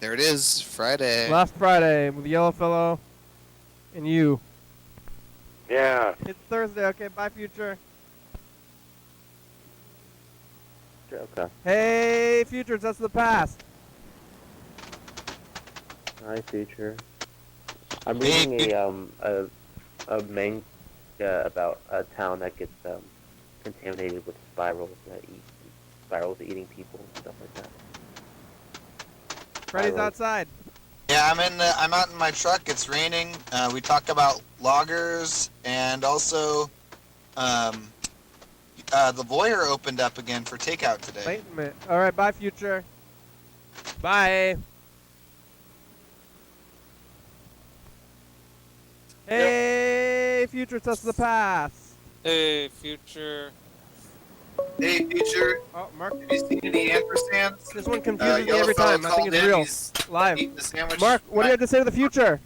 There it is, Friday. Last Friday with the yellow fellow and you. Yeah. It's Thursday. Okay, bye, Future. Okay. Hey, Future, that's the past. Hi, Future. I'm Hey, reading a manga about a town that gets contaminated with spirals that eating people and stuff like that. Freddy's Spirals. outside. Yeah, I'm out in my truck. It's raining. We talk about loggers, and also, the Voyeur opened up again for takeout today. Wait a minute. All right, bye, Future. Bye. Hey, Future, that's the past. Hey, Future. Hey, Future. Oh, Mark. Have you seen any ampersands? This one confuses me every time. I think it's real. Live. Sandwich. Mark, what do you have to say to the future?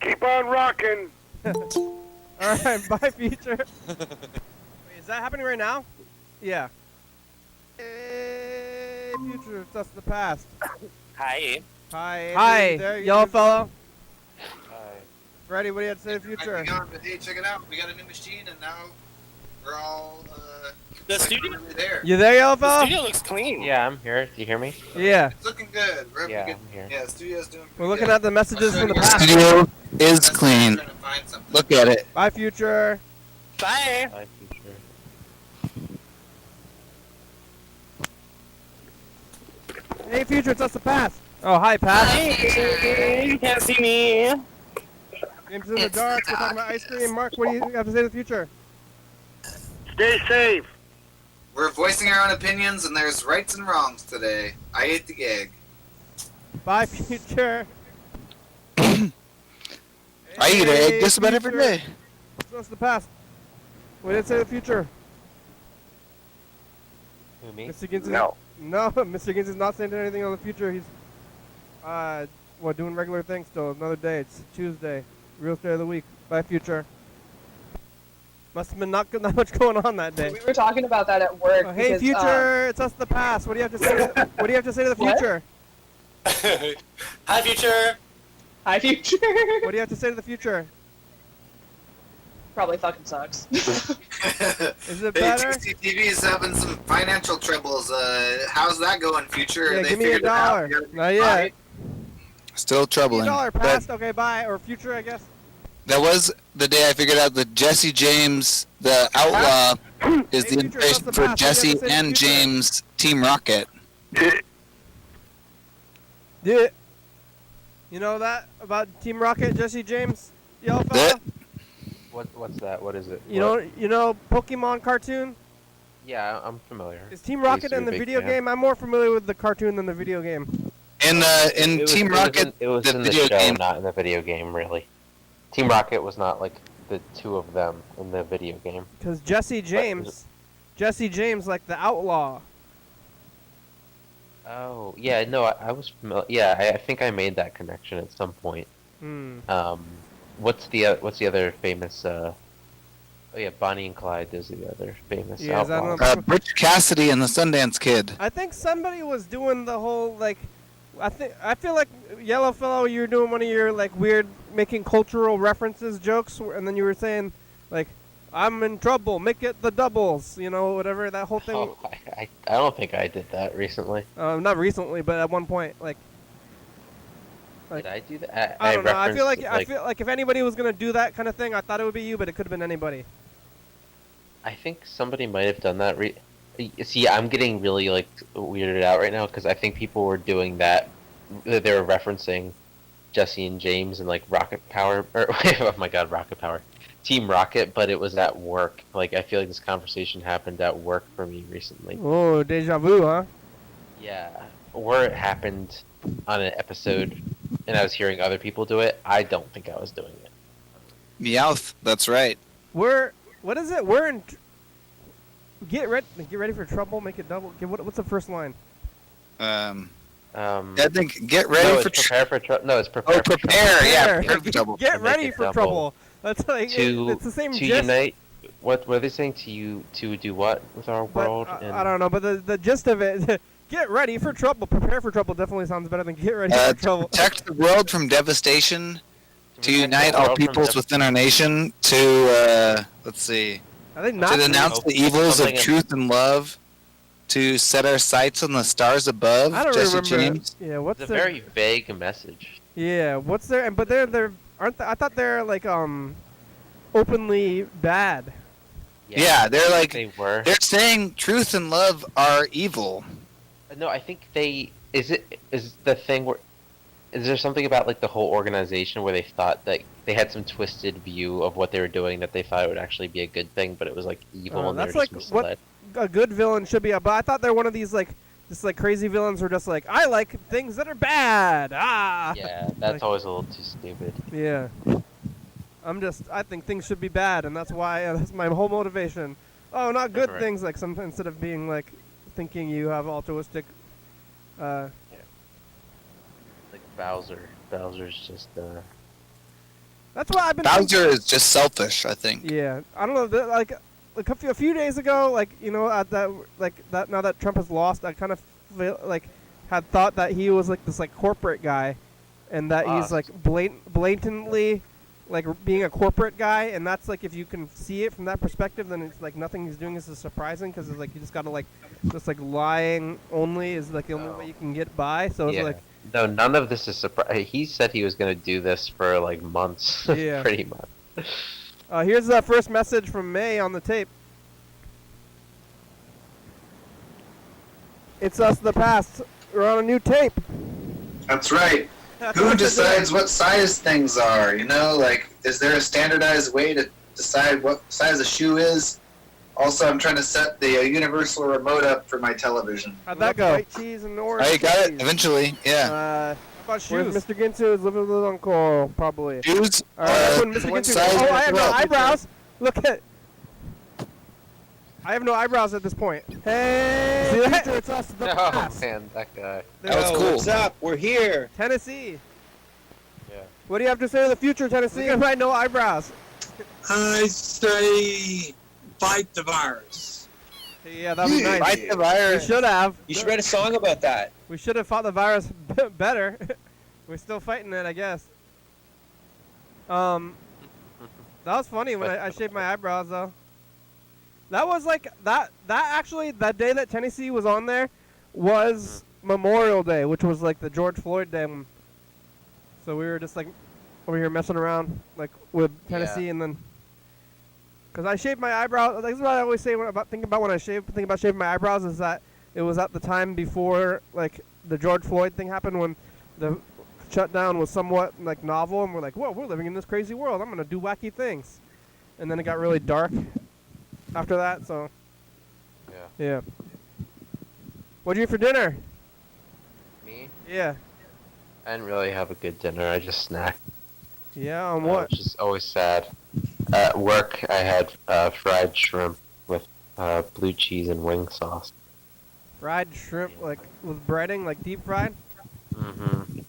Keep on rocking. All right, bye, Future. Wait, is that happening right now? Yeah. Hey, Future, that's the past. Hi. Hi. Hi, there, yellow fellow. Freddy, what do you have to say to the future? Hey, check it out. We got a new machine, and now we're all The like studio? we're really there. You there, yellow The fellow? studio looks clean. Yeah, I'm here. Do you hear me? Yeah. It's looking good. We're having Yeah, a good. I'm here. Yeah, the studio's doing. We're looking at the messages from the The past. studio is clean. Look at it. Bye, Future. Bye. Hi, Future. Hey, Future, it's us the past. Oh, hi, past. Hey, you can't see me. Games in the dark. We're talking about ice cream. Mark, what do you have to say to the future? Stay safe. We're voicing our own opinions, and there's rights and wrongs today. I ate the egg. Bye, Future. I eat an egg just about every day. It's us the past. What did it say to the future? Who, me? Mr. Gins is, No. No, Mr. Gins is not saying anything on the future. He's, doing regular things still. Another day. It's Tuesday. Real estate of the week. Bye, Future. Must have been not much going on that day. We were talking about that at work. Oh, hey, because, Future! It's us the past. What do you have to say? What do you have to say to the What? future? Hi, Future. Hi, Future. What do you have to say to the future? Probably fucking sucks. Is it better? TCTV is having some financial troubles. How's that going, Future? Yeah, They give me figured it out. $1. Not yet. Still troubling. $1 But past. Okay, bye. Or future, I guess. that was the day I figured out that Jesse James, the outlaw, is Hey, the Future, inspiration what's for the past? What do you Jesse have to say to and Future? James Team Rocket. Yeah. You know that about Team Rocket, Jesse James, yellow That- fella? What's that? What is it? You What? know Pokemon cartoon? Yeah, I'm familiar. Is Team I used Rocket to be in a the big video fan. game? I'm more familiar with the cartoon than the video game. In It was- Team it was Rocket, in- it was the in the video show, game. not in the video game, really. Team Rocket was not like the two of them in the video game. Because Jesse James, like the outlaw. Oh, yeah, no, I was familiar. Yeah, I think I made that connection at some point. Hmm. What's the other famous? Oh yeah, Bonnie and Clyde. Those are the other famous Yeah, is that outlaws. another- Butch Cassidy and the Sundance Kid. I think somebody was doing the whole like. I feel like Yellowfellow, you were doing one of your like weird making cultural references jokes, and then you were saying like, "I'm in trouble, make it the doubles," you know, whatever that whole thing. Oh, I don't think I did that recently. Not recently, but at one point, like. Did I do that? I don't know. I feel like referenced, I feel like if anybody was gonna do that kind of thing, I thought it would be you, but it could have been anybody. I think somebody might have done that. See, I'm getting really like weirded out right now because I think people were doing that. They were referencing Jesse and James and like Rocket Power. Or oh my God, Rocket Power, Team Rocket. But it was at work. Like I feel like this conversation happened at work for me recently. Oh, deja vu, huh? Yeah, or it happened on an episode, and I was hearing other people do it. I don't think I was doing it. Meowth, that's right. What is it? We're in. Get ready for trouble. Make it double. What's the first line? I think get ready no, for it's prepare for trouble. No, it's prepare. Oh, prepare. Yeah, prepare for trouble. Get ready for trouble. That's like it's the same. To gist. unite. What were they saying to do what with our world? I don't know, but the gist of it. Get ready for trouble. Prepare for trouble definitely sounds better than get ready for trouble. To protect the world from devastation, to unite all peoples within our nation, to let's see, I think to denounce the evils of truth and love, to set our sights on the stars above. I don't Jesse remember. James. Yeah, what's it's a very vague message. Yeah, what's their? But they're aren't they, I thought they're like openly bad. Yeah, they're like they were. They're saying truth and love are evil. No, I think they is the thing where is there something about like the whole organization where they thought that they had some twisted view of what they were doing that they thought it would actually be a good thing, but it was like evil and they were That's just like misled. what a good villain should be. But I thought they're one of these like crazy villains who are just like I like things that are bad. Ah. Yeah, that's always a little too stupid. Yeah. I think things should be bad, and that's why that's my whole motivation. Oh, not good Correct. things like some instead of being like thinking you have altruistic. Like Bowser. Bowser's just. That's why I've been. Bowser is just selfish, I think. Yeah, I don't know. Like a few days ago, like you know, at that now that Trump has lost, I kind of had thought that he was like this like corporate guy, and that he's like blatantly like being a corporate guy, and that's like if you can see it from that perspective, then it's like nothing he's doing is surprising because it's like you just gotta like just like lying only is like the only way you can get by. So it's like. No, none of this is surprise. He said he was going to do this for like months, Yeah. pretty much. Here's the first message from May on the tape. It's us, the past. We're on a new tape. That's right. That's Who what decides what size things are? You know, like, is there a standardized way to decide what size a shoe is? Also, I'm trying to set the universal remote up for my television. How'd that go? White cheese and orange. I got it cheese. eventually. Yeah. How about shoes? Mr. Ginsu is living with his uncle, probably. Shoes. That's when Mr. What Ginsu. size Oh, I have no well, eyebrows. Look at. I have no eyebrows at this point. Hey, see that? It's us, the Oh past. man, that guy. That was cool. What's up? We're here. Tennessee. Yeah. What do you have to say to the future, Tennessee? I no eyebrows. I say fight the virus. Yeah, that'd be nice. Fight the virus. We should have. You should write a song about that. We should have fought the virus better. We're still fighting it, I guess. That was funny when I shaved my eyebrows, though. That was like that actually that day that Tennessee was on there was Memorial Day, which was like the George Floyd day. So we were just like over here messing around like with Tennessee, and then because I shaved my eyebrows. This is what I always say when think about shaving my eyebrows is that it was at the time before like the George Floyd thing happened when the shutdown was somewhat like novel, and we're like, whoa, we're living in this crazy world. I'm gonna do wacky things, and then it got really dark after that. So yeah. What'd you eat for dinner? Me? Yeah. I didn't really have a good dinner. I just snacked. Yeah, on what? Which is always sad. At work, I had fried shrimp with blue cheese and wing sauce. Fried shrimp, like with breading, like deep fried. Mm-hmm.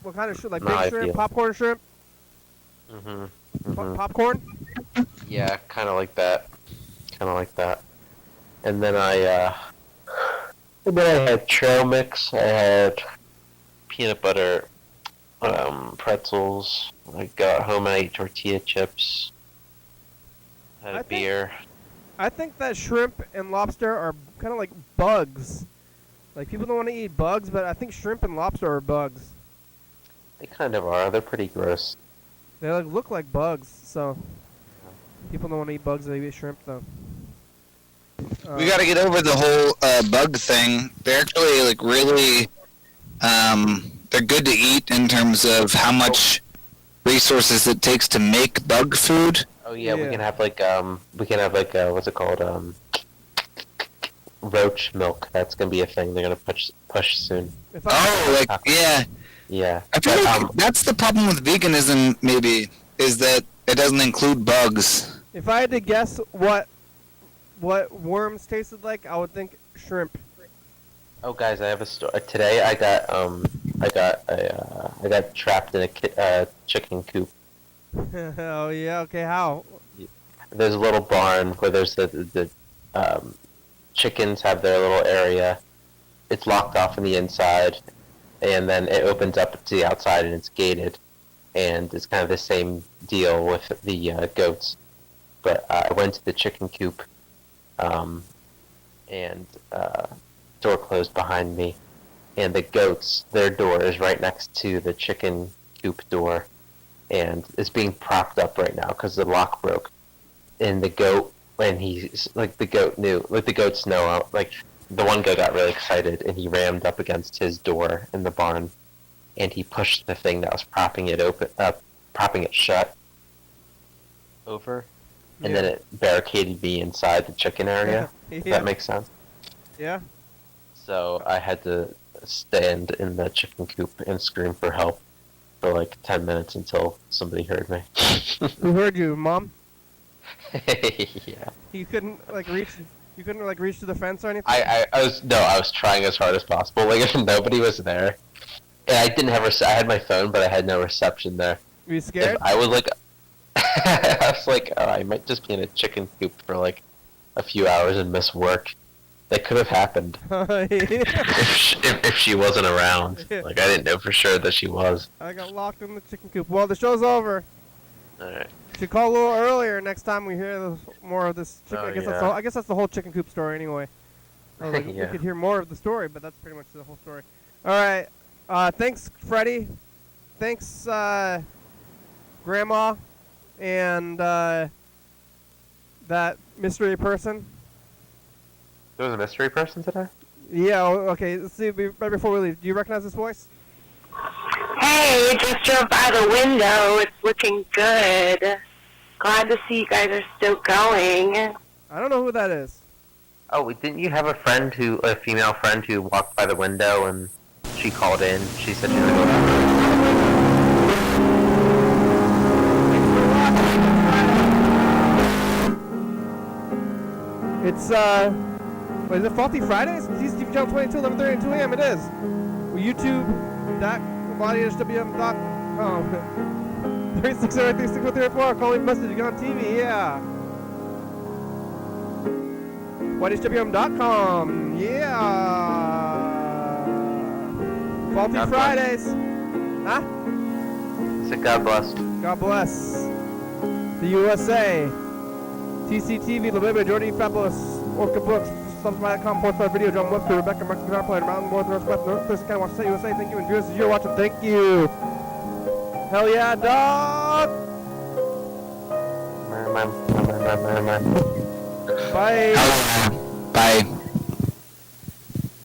What kind of shrimp? Like No big shrimp, idea. popcorn shrimp, Mm-hmm. popcorn. Yeah, kind of like that. Kind of like that. And then I had trail mix. I had peanut butter, pretzels. I got homemade tortilla chips. Had a beer. I think that shrimp and lobster are kind of like bugs. Like people don't want to eat bugs, but I think shrimp and lobster are bugs. They kind of are. They're pretty gross. They like look like bugs, so people don't want to eat bugs. They eat shrimp though. We got to get over the whole bug thing. They're actually like really, they're good to eat in terms of how much resources it takes to make bug food. Oh yeah, we can have like what's it called? Roach milk. That's gonna be a thing. They're gonna push soon. Yeah. Yeah. I feel like that's the problem with veganism. Maybe is that it doesn't include bugs. If I had to guess what worms tasted like, I would think shrimp. Oh guys, I have a story. Today I got trapped in a chicken coop. Oh yeah, okay, how? There's a little barn where there's the chickens have their little area. It's locked off on the inside, and then it opens up to the outside and it's gated. And it's kind of the same deal with the goats. But I went to the chicken coop, and door closed behind me. And the goats, their door is right next to the chicken coop door, and it's being propped up right now because the lock broke. And the goat, when the goats know, like the one goat got really excited and he rammed up against his door in the barn, and he pushed the thing that was propping it shut over, and then it barricaded me inside the chicken area. Yeah. Does that make sense? Yeah. So I had to stand in the chicken coop and scream for help for like 10 minutes until somebody heard me. Who heard you, Mom? Yeah. You couldn't reach to the fence or anything? I was trying as hard as possible. Like nobody was there. And I didn't have I had my phone, but I had no reception there. Were you scared? I was like I was like, oh, I might just be in a chicken coop for like a few hours and miss work. That could have happened if she wasn't around. Like I didn't know for sure that she was. I got locked in the chicken coop. Well, the show's over. All right. Should call a little earlier next time we hear more of this chicken. Oh, I guess that's the whole chicken coop story anyway. We could hear more of the story, but that's pretty much the whole story. All right. Thanks, Freddie. Thanks, Grandma, and that mystery person. There was a mystery person today? Yeah. Okay. Let's see. Right before we leave, do you recognize this voice? Hey, just drove by the window. It's looking good. Glad to see you guys are still going. I don't know who that is. Oh, didn't you have a female friend who walked by the window and she called in? She said she was going to It's is it Faulty Fridays? Steve Jones 22, 11:30 and 2 a.m. It is. YouTube.YDHWM.com. 3603-6434. Call me message. Get on TV. Yeah. YDHWM.com. Yeah. Faulty God Fridays. Huh? I said God bless. God bless. The USA. TCTV, The Baby, Jordy Fabulous, Orca Books, Subscribe.com, Portsmouth Video, John Webster, Rebecca, Mark Guitar Player, Mountain North, Northwest, Thurston County, Washington State, USA. Thank you, and viewers, as you're watching, thank you. Hell yeah, dog! Bye. Bye.